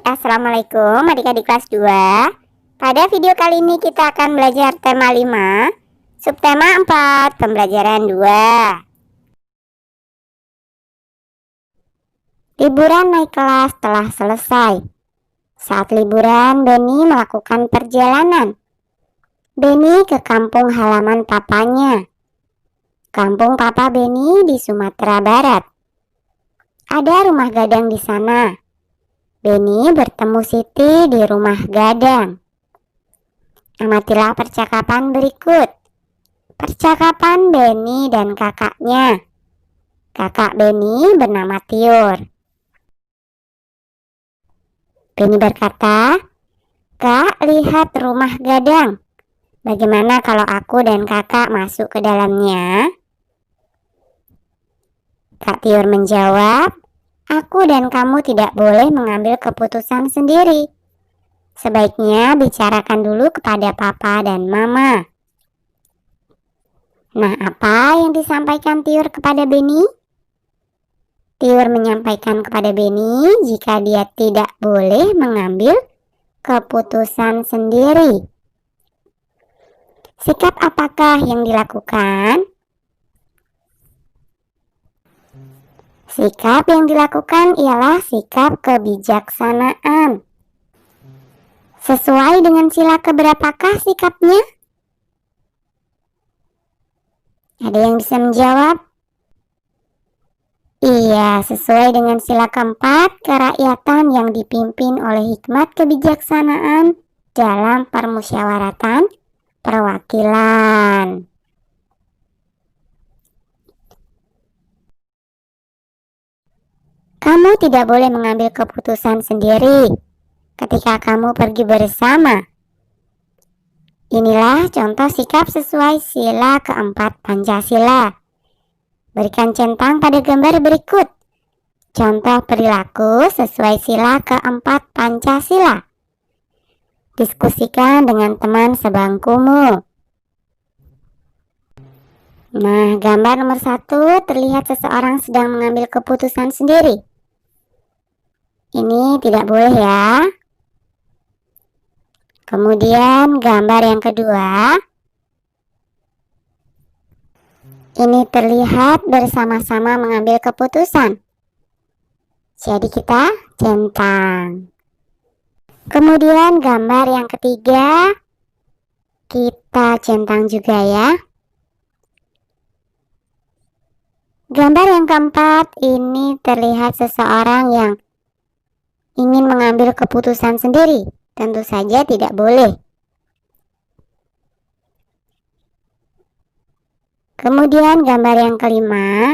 Assalamualaikum adik-adik kelas 2. Pada video kali ini kita akan belajar tema 5, subtema 4, pembelajaran 2. Liburan naik kelas telah selesai. Saat liburan, Benny melakukan perjalanan. Benny ke kampung halaman papanya. Kampung papa Benny di Sumatera Barat. Ada rumah gadang di sana. Benny bertemu Siti di rumah gadang. Amatilah percakapan berikut. Percakapan Benny dan kakaknya. Kakak Benny bernama Tiur. Benny berkata, "Kak, lihat rumah gadang. Bagaimana kalau aku dan kakak masuk ke dalamnya?" Kak Tiur menjawab, "Aku dan kamu tidak boleh mengambil keputusan sendiri. Sebaiknya bicarakan dulu kepada papa dan mama." Nah, apa yang disampaikan Tiur kepada Benny? Tiur menyampaikan kepada Benny jika dia tidak boleh mengambil keputusan sendiri. Sikap apakah yang dilakukan? Sikap yang dilakukan ialah sikap kebijaksanaan. Sesuai dengan sila keberapakah sikapnya? Ada yang bisa menjawab? Iya, sesuai dengan sila keempat, kerakyatan yang dipimpin oleh hikmat kebijaksanaan dalam permusyawaratan perwakilan. Kamu tidak boleh mengambil keputusan sendiri ketika kamu pergi bersama. Inilah contoh sikap sesuai sila keempat Pancasila. Berikan centang pada gambar berikut. Contoh perilaku sesuai sila keempat Pancasila. Diskusikan dengan teman sebangkumu. Nah, gambar nomor 1 terlihat seseorang sedang mengambil keputusan sendiri. Ini tidak boleh ya. Kemudian gambar yang kedua. Ini terlihat bersama-sama mengambil keputusan. Jadi kita centang. Kemudian gambar yang ketiga. Kita centang juga ya. Gambar yang keempat, ini terlihat seseorang yang ingin mengambil keputusan sendiri. Tentu saja tidak boleh. Kemudian gambar yang kelima,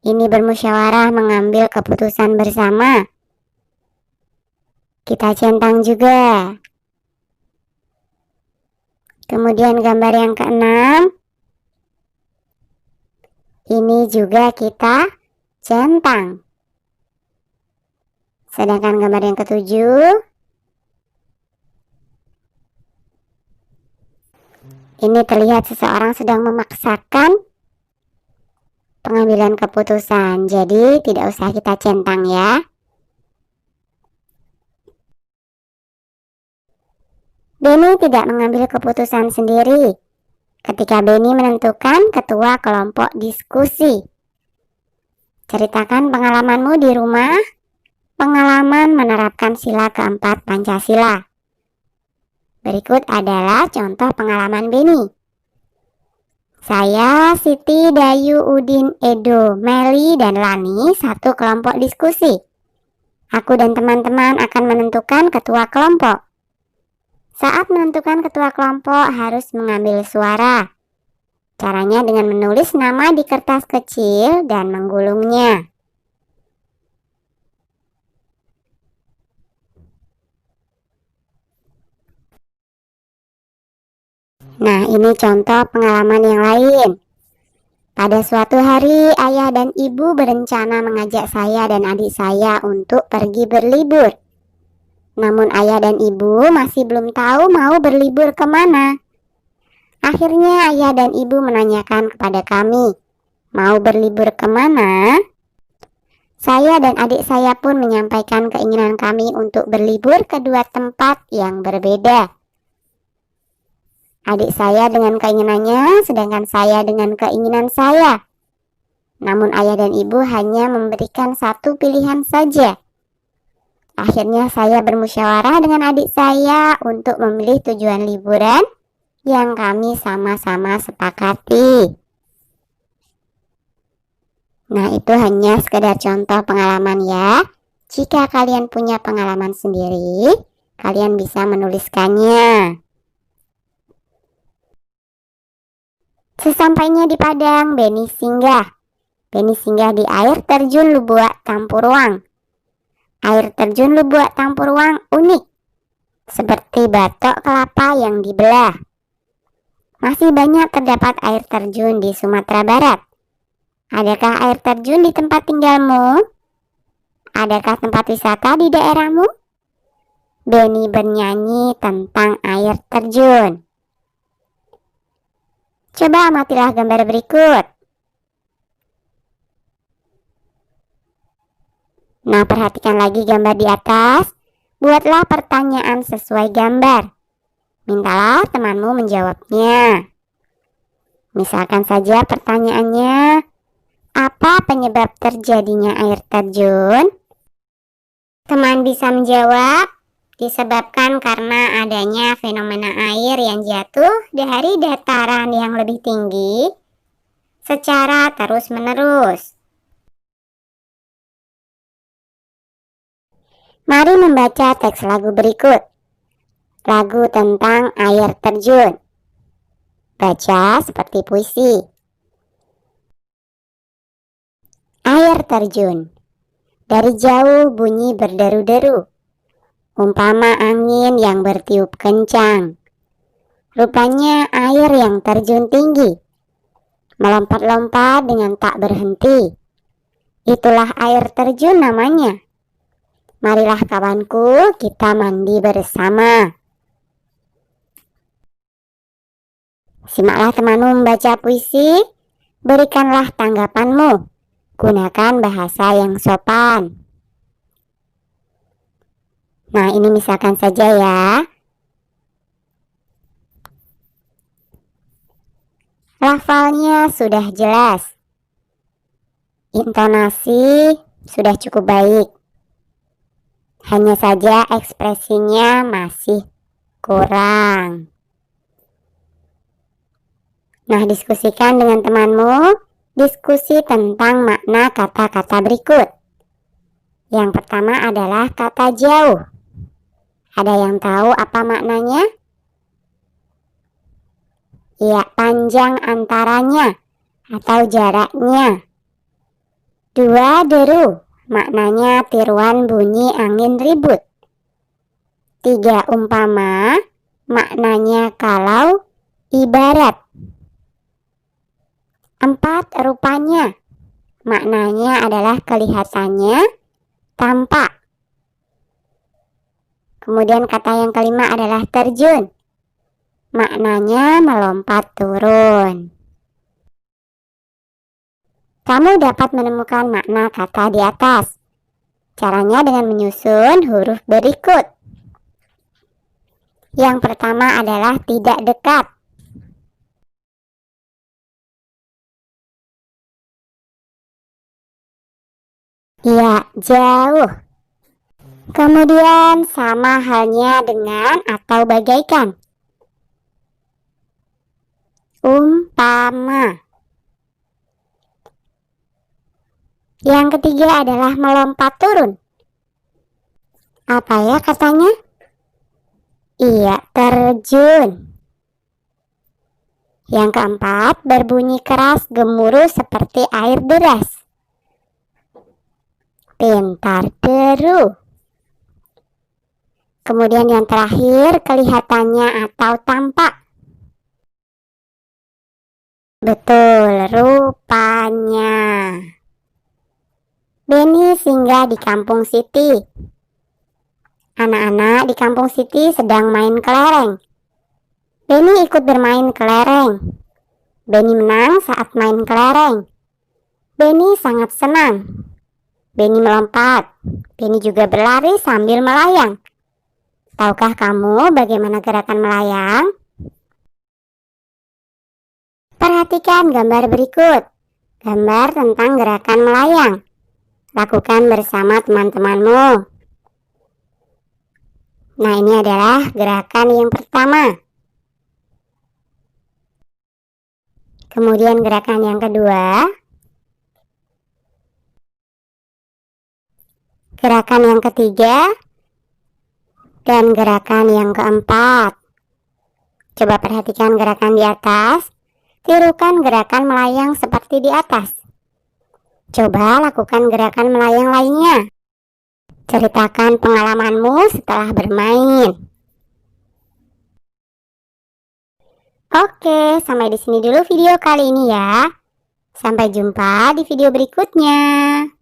ini bermusyawarah mengambil keputusan bersama. Kita centang juga. Kemudian gambar yang keenam, ini juga kita centang. Sedangkan gambar yang ketujuh, ini terlihat seseorang sedang memaksakan pengambilan keputusan. Jadi tidak usah kita centang ya. Benny tidak mengambil keputusan sendiri ketika Benny menentukan ketua kelompok diskusi. Ceritakan pengalamanmu di rumah. Pengalaman menerapkan sila keempat Pancasila. Berikut adalah contoh pengalaman Benny. Saya, Siti, Dayu, Udin, Edo, Meli, dan Lani satu kelompok diskusi. Aku dan teman-teman akan menentukan ketua kelompok. Saat menentukan ketua kelompok harus mengambil suara. Caranya dengan menulis nama di kertas kecil dan menggulungnya. Nah, ini contoh pengalaman yang lain. Pada suatu hari, ayah dan ibu berencana mengajak saya dan adik saya untuk pergi berlibur. Namun ayah dan ibu masih belum tahu mau berlibur kemana. Akhirnya ayah dan ibu menanyakan kepada kami, mau berlibur kemana? Saya dan adik saya pun menyampaikan keinginan kami untuk berlibur ke dua tempat yang berbeda. Adik saya dengan keinginannya, sedangkan saya dengan keinginan saya. Namun ayah dan ibu hanya memberikan satu pilihan saja. Akhirnya saya bermusyawarah dengan adik saya untuk memilih tujuan liburan yang kami sama-sama sepakati. Nah, itu hanya sekedar contoh pengalaman ya. Jika kalian punya pengalaman sendiri, kalian bisa menuliskannya. Sesampainya di Padang, Beni singgah. Beni singgah di air terjun Lubuak Tampuruang. Air terjun Lubuak Tampuruang unik, seperti batok kelapa yang dibelah. Masih banyak terdapat air terjun di Sumatera Barat. Adakah air terjun di tempat tinggalmu? Adakah tempat wisata di daerahmu? Beni bernyanyi tentang air terjun. Coba amatilah gambar berikut. Nah, perhatikan lagi gambar di atas. Buatlah pertanyaan sesuai gambar. Mintalah temanmu menjawabnya. Misalkan saja pertanyaannya, apa penyebab terjadinya air terjun? Teman bisa menjawab, disebabkan karena adanya fenomena air yang jatuh dari dataran yang lebih tinggi secara terus-menerus. Mari membaca teks lagu berikut. Lagu tentang air terjun. Baca seperti puisi. Air terjun. Dari jauh bunyi berderu-deru, umpama angin yang bertiup kencang. Rupanya air yang terjun tinggi, melompat-lompat dengan tak berhenti. Itulah air terjun namanya. Marilah kawanku, kita mandi bersama. Simaklah temanmu membaca puisi, berikanlah tanggapanmu. Gunakan bahasa yang sopan. Nah, ini misalkan saja ya. Lafalnya sudah jelas. Intonasi sudah cukup baik. Hanya saja ekspresinya masih kurang. Nah, diskusikan dengan temanmu. Diskusi tentang makna kata-kata berikut. Yang pertama adalah kata jauh. Ada yang tahu apa maknanya? Ya, panjang antaranya atau jaraknya. 2, deru. Maknanya tiruan bunyi angin ribut. 3, umpama. Maknanya kalau, ibarat. 4, rupanya. Maknanya adalah kelihatannya, tampak. Kemudian kata yang kelima adalah terjun. Maknanya melompat turun. Kamu dapat menemukan makna kata di atas. Caranya dengan menyusun huruf berikut. Yang pertama adalah tidak dekat. Ya, jauh. Kemudian sama halnya dengan atau bagaikan. Umpama. Yang ketiga adalah melompat turun. Apa ya katanya? Iya, terjun. Yang keempat, berbunyi keras gemuruh seperti air deras. Pintar deru. Kemudian yang terakhir, kelihatannya atau tampak. Betul, rupanya. Beni singgah di Kampung Siti. Anak-anak di Kampung Siti sedang main kelereng. Beni ikut bermain kelereng. Beni menang saat main kelereng. Beni sangat senang. Benny melompat. Benny juga berlari sambil melayang. Tahukah kamu bagaimana gerakan melayang? Perhatikan gambar berikut. Gambar tentang gerakan melayang. Lakukan bersama teman-temanmu. Nah, ini adalah gerakan yang pertama. Kemudian gerakan yang kedua. Gerakan yang ketiga. Dan gerakan yang keempat. Coba perhatikan gerakan di atas. Tirukan gerakan melayang seperti di atas. Coba lakukan gerakan melayang lainnya. Ceritakan pengalamanmu setelah bermain. Oke, sampai di sini dulu video kali ini ya. Sampai jumpa di video berikutnya.